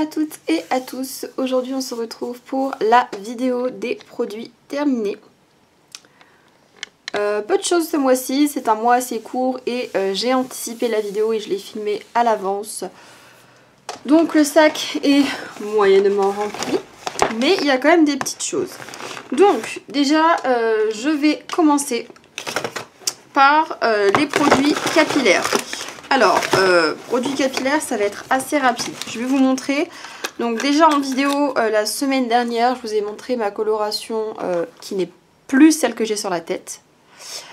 à toutes et à tous. Aujourd'hui on se retrouve pour la vidéo des produits terminés. Peu de choses ce mois-ci, c'est un mois assez court et j'ai anticipé la vidéo et je l'ai filmé à l'avance. Donc le sac est moyennement rempli, mais il y a quand même des petites choses. Donc déjà je vais commencer par les produits capillaires. Alors, produits capillaires, ça va être assez rapide. Je vais vous montrer. Donc déjà en vidéo, la semaine dernière, je vous ai montré ma coloration qui n'est plus celle que j'ai sur la tête.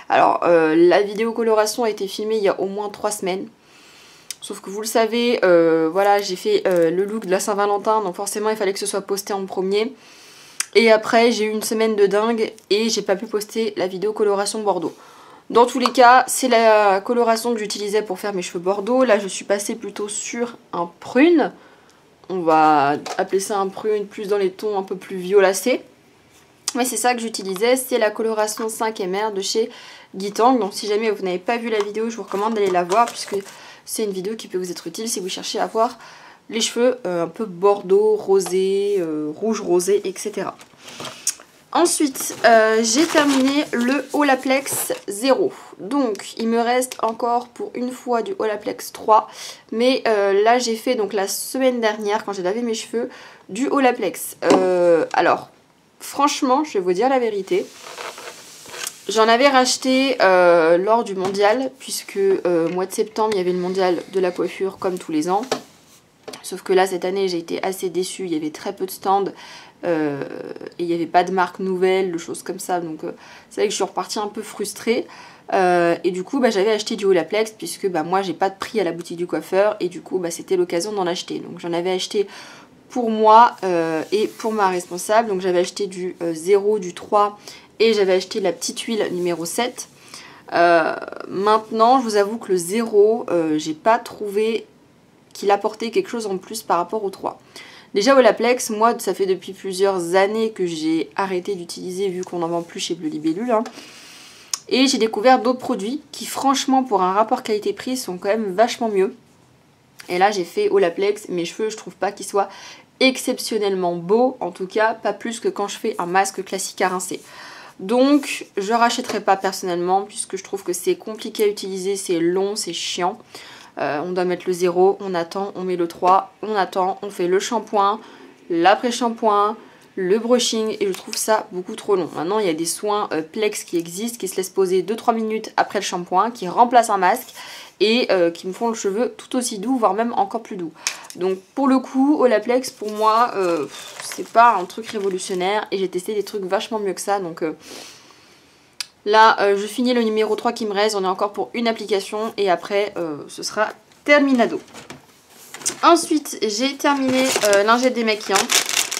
Alors, la vidéo coloration a été filmée il y a au moins 3 semaines. Sauf que vous le savez, voilà, j'ai fait le look de la Saint-Valentin, donc forcément il fallait que ce soit posté en premier. Et après, j'ai eu une semaine de dingue et j'ai pas pu poster la vidéo coloration Bordeaux. Dans tous les cas, c'est la coloration que j'utilisais pour faire mes cheveux bordeaux. Là, je suis passée plutôt sur un prune. On va appeler ça un prune, plus dans les tons un peu plus violacés. Mais c'est ça que j'utilisais. C'est la coloration 5MR de chez Guitang. Donc si jamais vous n'avez pas vu la vidéo, je vous recommande d'aller la voir, puisque c'est une vidéo qui peut vous être utile si vous cherchez à avoir les cheveux un peu bordeaux, rosé, rouge rosé, etc. Ensuite, j'ai terminé le Olaplex 0. Donc, il me reste encore pour une fois du Olaplex 3. Mais là, j'ai fait donc la semaine dernière, quand j'ai lavé mes cheveux, du Olaplex. Alors, franchement, je vais vous dire la vérité. J'en avais racheté lors du mondial, puisque mois de septembre, il y avait le mondial de la coiffure comme tous les ans. Sauf que là, cette année, j'ai été assez déçue. Il y avait très peu de stands. Et il n'y avait pas de marque nouvelle, de choses comme ça, donc c'est vrai que je suis repartie un peu frustrée et du coup j'avais acheté du Olaplex puisque moi j'ai pas de prix à la boutique du coiffeur et du coup c'était l'occasion d'en acheter. Donc j'en avais acheté pour moi et pour ma responsable, donc j'avais acheté du 0, du 3 et j'avais acheté la petite huile numéro 7. Maintenant je vous avoue que le 0 j'ai pas trouvé qu'il apportait quelque chose en plus par rapport au 3. Déjà Olaplex, moi ça fait depuis plusieurs années que j'ai arrêté d'utiliser vu qu'on n'en vend plus chez Bleu Libellule. Hein. Et j'ai découvert d'autres produits qui franchement pour un rapport qualité-prix sont quand même vachement mieux. Et là j'ai fait Olaplex, mes cheveux je trouve pas qu'ils soient exceptionnellement beaux, en tout cas pas plus que quand je fais un masque classique à rincer. Donc je rachèterai pas personnellement puisque je trouve que c'est compliqué à utiliser, c'est long, c'est chiant. On doit mettre le 0, on attend, on met le 3, on attend, on fait le shampoing, l'après-shampoing, le brushing et je trouve ça beaucoup trop long. Maintenant il y a des soins Plex qui existent, qui se laissent poser 2-3 minutes après le shampoing, qui remplacent un masque et qui me font le cheveu tout aussi doux, voire même encore plus doux. Donc pour le coup, Olaplex pour moi c'est pas un truc révolutionnaire et j'ai testé des trucs vachement mieux que ça, donc... Là, je finis le numéro 3 qui me reste, on est encore pour une application et après, ce sera terminado. Ensuite, j'ai terminé lingette démaquillante.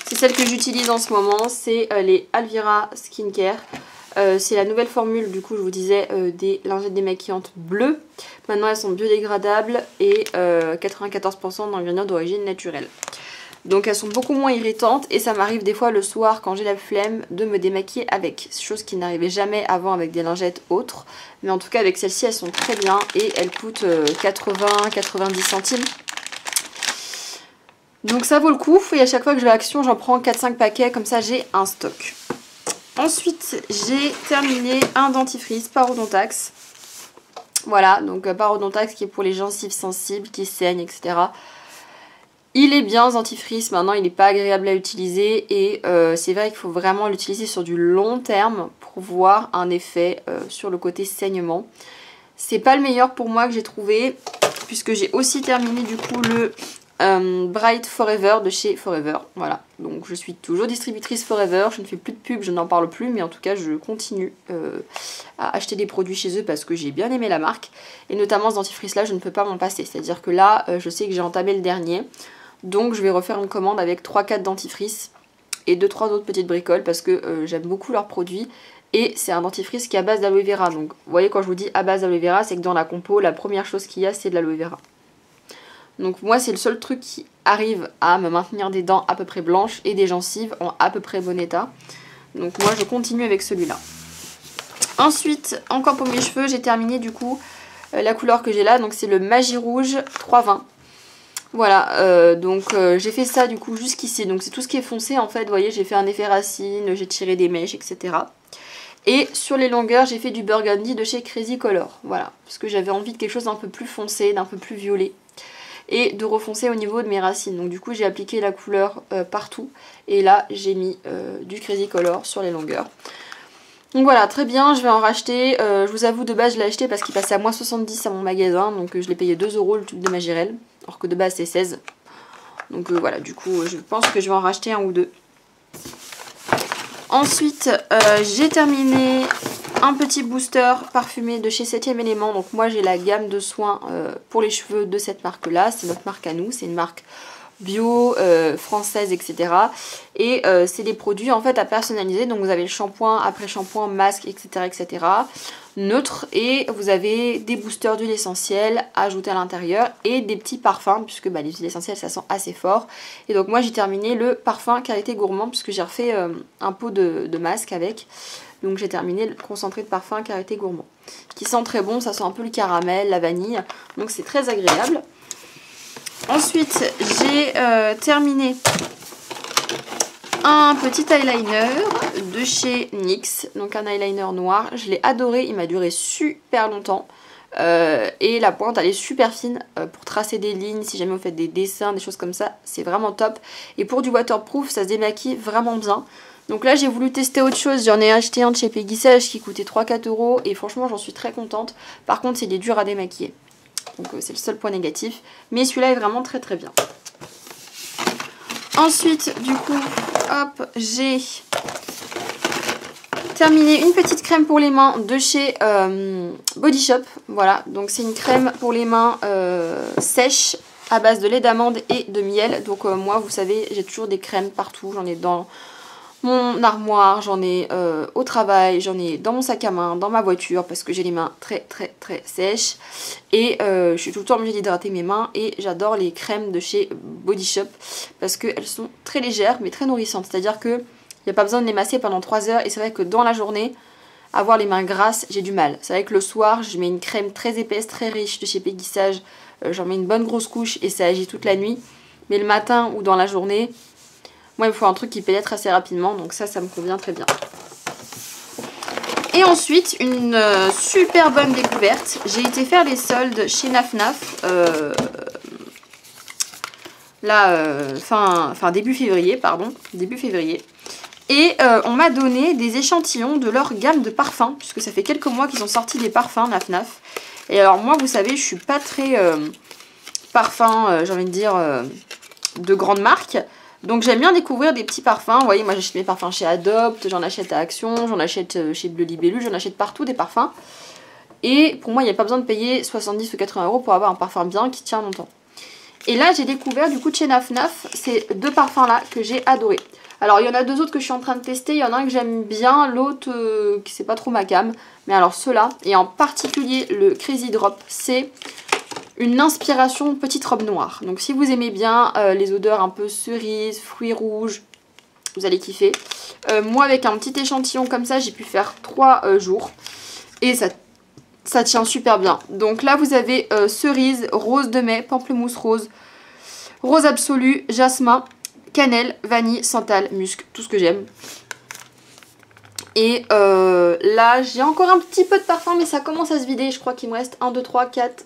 C'est celle que j'utilise en ce moment, c'est les Alvira Skincare. C'est la nouvelle formule, du coup, je vous disais, des lingettes démaquillantes bleues. Maintenant, elles sont biodégradables et 94% d'ingrédients d'origine naturelle. Donc elles sont beaucoup moins irritantes et ça m'arrive des fois le soir quand j'ai la flemme de me démaquiller avec. Chose qui n'arrivait jamais avant avec des lingettes autres. Mais en tout cas avec celles-ci elles sont très bien et elles coûtent 80-90 centimes. Donc ça vaut le coup et à chaque fois que je vais à Action j'en prends 4-5 paquets, comme ça j'ai un stock. Ensuite j'ai terminé un dentifrice Parodontax. Voilà, donc Parodontax qui est pour les gencives sensibles, qui saignent, etc. Il est bien ce dentifrice, maintenant il n'est pas agréable à utiliser et c'est vrai qu'il faut vraiment l'utiliser sur du long terme pour voir un effet sur le côté saignement. C'est pas le meilleur pour moi que j'ai trouvé puisque j'ai aussi terminé du coup le Bright Forever de chez Forever. Voilà, donc je suis toujours distributrice Forever, je ne fais plus de pub, je n'en parle plus mais en tout cas je continue à acheter des produits chez eux parce que j'ai bien aimé la marque. Et notamment ce dentifrice là je ne peux pas m'en passer, c'est à dire que là je sais que j'ai entamé le dernier. Donc je vais refaire une commande avec 3-4 dentifrices et 2-3 autres petites bricoles parce que j'aime beaucoup leurs produits. Et c'est un dentifrice qui est à base d'aloe vera. Donc vous voyez quand je vous dis à base d'aloe vera, c'est que dans la compo, la première chose qu'il y a c'est de l'aloe vera. Donc moi c'est le seul truc qui arrive à me maintenir des dents à peu près blanches et des gencives en à peu près bon état. Donc moi je continue avec celui-là. Ensuite, encore pour mes cheveux, j'ai terminé du coup la couleur que j'ai là. Donc c'est le Magi Rouge 320. Voilà, donc j'ai fait ça du coup jusqu'ici. Donc c'est tout ce qui est foncé en fait. Vous voyez, j'ai fait un effet racine, j'ai tiré des mèches, etc. Et sur les longueurs, j'ai fait du burgundy de chez Crazy Color. Voilà, parce que j'avais envie de quelque chose d'un peu plus foncé, d'un peu plus violet. Et de refoncer au niveau de mes racines. Donc du coup, j'ai appliqué la couleur partout. Et là, j'ai mis du Crazy Color sur les longueurs. Donc voilà, très bien, je vais en racheter. Je vous avoue, de base, je l'ai acheté parce qu'il passait à moins 70 à mon magasin. Donc je l'ai payé 2 € le tube de Magirel. Alors que de base, c'est 16. Donc voilà, du coup, je pense que je vais en racheter un ou deux. Ensuite, j'ai terminé un petit booster parfumé de chez 7ème élément. Donc moi, j'ai la gamme de soins pour les cheveux de cette marque-là. C'est notre marque à nous, c'est une marque bio, française, etc. Et c'est des produits en fait à personnaliser. Donc vous avez le shampoing, après shampoing, masque, etc. etc. neutre, et vous avez des boosters d'huile essentielle à ajouter à l'intérieur et des petits parfums, puisque bah, les huiles essentielles ça sent assez fort. Et donc moi j'ai terminé le parfum Karité Gourmand, puisque j'ai refait un pot de masque avec. Donc j'ai terminé le concentré de parfum Karité Gourmand, qui sent très bon, ça sent un peu le caramel, la vanille, donc c'est très agréable. Ensuite j'ai terminé un petit eyeliner de chez NYX, donc un eyeliner noir. Je l'ai adoré, il m'a duré super longtemps. Et la pointe elle est super fine pour tracer des lignes, si jamais vous faites des dessins, des choses comme ça, c'est vraiment top. Et pour du waterproof, ça se démaquille vraiment bien. Donc là j'ai voulu tester autre chose, j'en ai acheté un de chez Peggy Sage qui coûtait 3-4 € et franchement j'en suis très contente. Par contre il est dur à démaquiller, donc c'est le seul point négatif, mais celui-là est vraiment très très bien. Ensuite du coup, hop, j'ai terminé une petite crème pour les mains de chez Body Shop. Voilà, donc c'est une crème pour les mains sèche à base de lait d'amande et de miel. Donc moi vous savez j'ai toujours des crèmes partout, j'en ai dans mon armoire, j'en ai au travail, j'en ai dans mon sac à main, dans ma voiture, parce que j'ai les mains très très très sèches. Et je suis tout le temps obligée d'hydrater mes mains, et j'adore les crèmes de chez Body Shop, parce qu'elles sont très légères mais très nourrissantes. C'est-à-dire que il n'y a pas besoin de les masser pendant 3 heures, et c'est vrai que dans la journée, avoir les mains grasses, j'ai du mal. C'est vrai que le soir, je mets une crème très épaisse, très riche de chez Peggy Sage, j'en mets une bonne grosse couche et ça agit toute la nuit. Mais le matin ou dans la journée, moi il me faut un truc qui pénètre assez rapidement, donc ça me convient très bien. Et ensuite, une super bonne découverte, j'ai été faire les soldes chez Naf Naf, début février, début février. Et on m'a donné des échantillons de leur gamme de parfums, puisque ça fait quelques mois qu'ils ont sorti des parfums Naf Naf. Et alors moi, vous savez, je suis pas très parfum, j'ai envie de dire, de grande marque. Donc j'aime bien découvrir des petits parfums. Vous voyez, moi j'achète mes parfums chez Adopt, j'en achète à Action, j'en achète chez Bleu Libellule, j'en achète partout des parfums. Et pour moi, il n'y a pas besoin de payer 70 ou 80 € pour avoir un parfum bien qui tient longtemps. Et là, j'ai découvert du coup de chez Naf Naf ces deux parfums là que j'ai adorés. Alors il y en a deux autres que je suis en train de tester, il y en a un que j'aime bien, l'autre qui c'est pas trop ma came. Mais alors ceux-là, et en particulier le Crazy Drop, c'est une inspiration petite robe noire. Donc si vous aimez bien les odeurs un peu cerise, fruits rouges, vous allez kiffer. Moi avec un petit échantillon comme ça, j'ai pu faire 3 jours. Et ça tient super bien. Donc là vous avez cerise, rose de mai, pamplemousse rose, rose absolu, jasmin, cannelle, vanille, santal, musc, tout ce que j'aime. Et là j'ai encore un petit peu de parfum, mais ça commence à se vider. Je crois qu'il me reste 1, 2, 3, 4,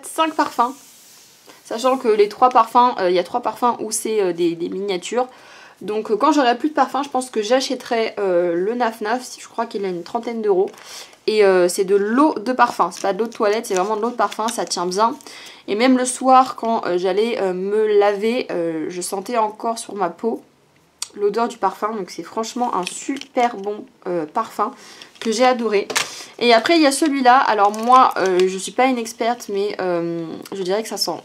5 parfums. Sachant que les 3 parfums, il y a 3 parfums où c'est des miniatures. Donc quand j'aurai plus de parfums, je pense que j'achèterai le Naf Naf. Je crois qu'il a une trentaine d'euros. Et c'est de l'eau de parfum, c'est pas de l'eau de toilette, c'est vraiment de l'eau de parfum, ça tient bien. Et même le soir quand j'allais me laver, je sentais encore sur ma peau l'odeur du parfum. Donc c'est franchement un super bon parfum que j'ai adoré. Et après il y a celui-là, alors moi je suis pas une experte, mais je dirais que ça sent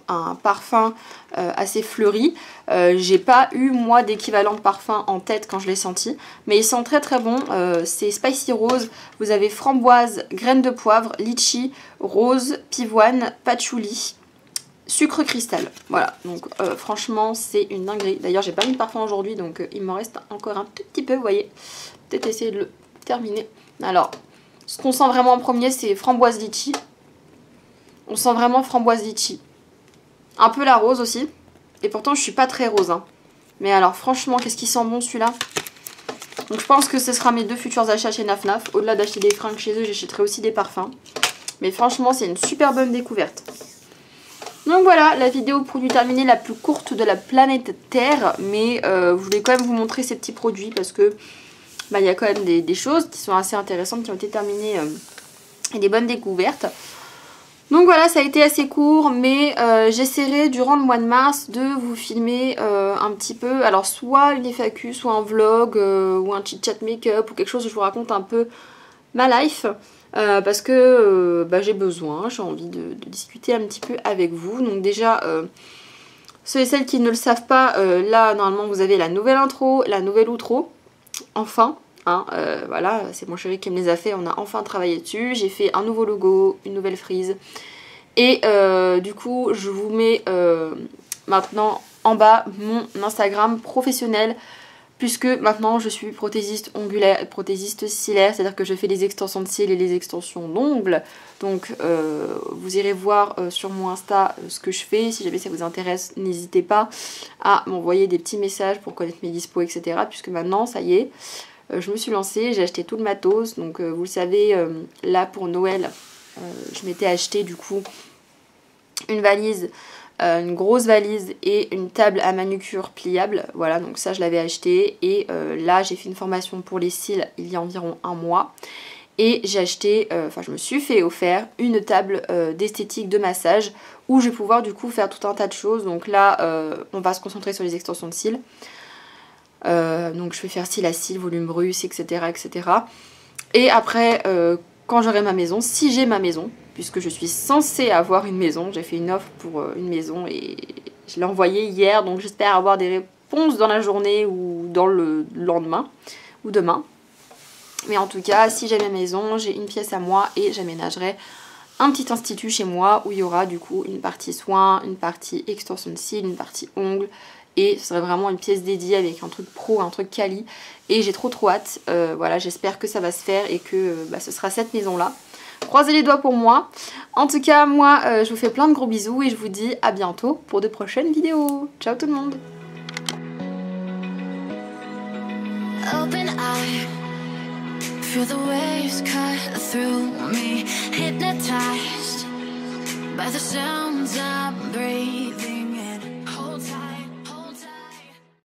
un parfum assez fleuri. J'ai pas eu moi d'équivalent de parfum en tête quand je l'ai senti, mais il sent très très bon. C'est spicy rose, vous avez framboise, graines de poivre, litchi, rose, pivoine, patchouli, sucre cristal. Voilà, donc franchement c'est une dinguerie. D'ailleurs j'ai pas mis de parfum aujourd'hui, donc il m'en reste encore un tout petit peu, vous voyez. Peut-être essayer de le terminer. Alors ce qu'on sent vraiment en premier, c'est framboise litchi. On sent vraiment framboise litchi. Un peu la rose aussi. Et pourtant je suis pas très rose hein. Mais alors franchement qu'est-ce qui sent bon celui-là. Donc je pense que ce sera mes 2 futurs achats chez Naf Naf. Au-delà d'acheter des fringues chez eux, j'achèterai aussi des parfums. Mais franchement c'est une super bonne découverte. Donc voilà, la vidéo produit terminée la plus courte de la planète Terre. Mais je voulais quand même vous montrer ces petits produits parce que bah, y a quand même des choses qui sont assez intéressantes qui ont été terminées et des bonnes découvertes. Donc voilà, ça a été assez court, mais j'essaierai durant le mois de mars de vous filmer un petit peu, alors soit une FAQ, soit un vlog, ou un chit chat make-up, ou quelque chose où je vous raconte un peu ma life, parce que bah, j'ai besoin, j'ai envie de discuter un petit peu avec vous. Donc déjà, ceux et celles qui ne le savent pas, là normalement vous avez la nouvelle intro, la nouvelle outro, enfin. Hein, voilà, c'est mon chéri qui me les a fait, on a enfin travaillé dessus. J'ai fait un nouveau logo, une nouvelle frise. Et du coup, je vous mets maintenant en bas mon Instagram professionnel. Puisque maintenant je suis prothésiste ongulaire, prothésiste ciliaire, c'est-à-dire que je fais les extensions de cils et les extensions d'ongles. Donc vous irez voir sur mon Insta ce que je fais. Si jamais ça vous intéresse, n'hésitez pas à m'envoyer des petits messages pour connaître mes dispos, etc. Puisque maintenant, ça y est. Je me suis lancée, j'ai acheté tout le matos, donc vous le savez, là pour Noël, je m'étais acheté du coup une valise, une grosse valise et une table à manucure pliable, voilà, donc ça je l'avais acheté et là j'ai fait une formation pour les cils il y a environ un mois et j'ai acheté, enfin je me suis fait offert une table d'esthétique de massage où je vais pouvoir du coup faire tout un tas de choses, donc là on va se concentrer sur les extensions de cils. Donc je vais faire cils à cils, volume brut, etc. etc. Et après, quand j'aurai ma maison, si j'ai ma maison, puisque je suis censée avoir une maison, j'ai fait une offre pour une maison et je l'ai envoyée hier, donc j'espère avoir des réponses dans la journée ou dans le lendemain ou demain. Mais en tout cas, si j'ai ma maison, j'ai une pièce à moi et j'aménagerai un petit institut chez moi où il y aura du coup une partie soins, une partie extension de cils, une partie ongles. Et ce serait vraiment une pièce dédiée avec un truc pro, un truc quali. Et j'ai trop hâte. Voilà, j'espère que ça va se faire et que ce sera cette maison-là. Croisez les doigts pour moi. En tout cas, moi, je vous fais plein de gros bisous et je vous dis à bientôt pour de prochaines vidéos. Ciao tout le monde. Open eye, feel the waves cut through me, hypnotized by the sounds I'm breathing.